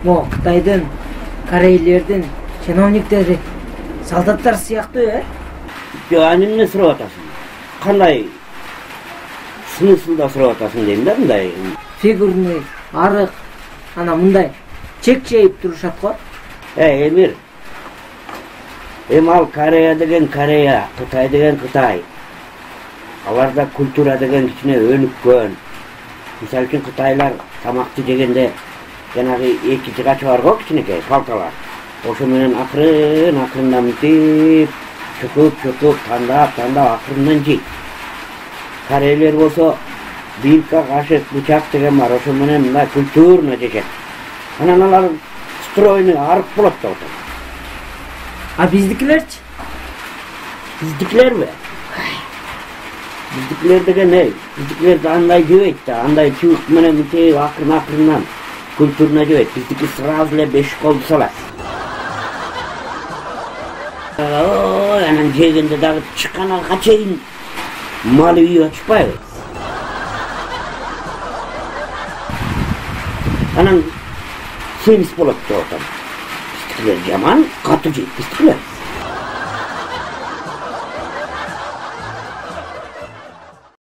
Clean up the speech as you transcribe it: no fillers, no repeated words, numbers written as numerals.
Mo Кытайдын, Корейлердин чиновниктери, солдаттар сыяктуу, Жок, эмне сурап атасың? Кандай смыслда сурап атасың дейм да, мындай. Фигурный, арык, ана мындай чек чейип турушат го. Эмир. Ал Корея деген Корея, Кытай деген Кытай. Аларда культура деген кичине өнүккөн. Мисалы үчүн Кытайлар тамакты жегенде жанагы эки жыгач бар го, кичинекей палкалар. Ошо менен акырындан мынтип чөкүп тандап акырындан жейт. Корейлер болсо вилка, кашык, бычак деген бар, ошо менен мындай культурно жешет. Анан алар стройный арып болот да отыр. А биздикилерчи? Биздикилерби? Биздикилер деген биздикилер андай жебейт да, андай чубук менен мынтип акырындан культурно жебейт. Биздики сразу эле 5 колду салат. Анан жегенде дагы чыкканга чейин малы үйү ачпайбы? Анан семиз болот деп атам. Биздикилер жаман катуу жейт биздикилер.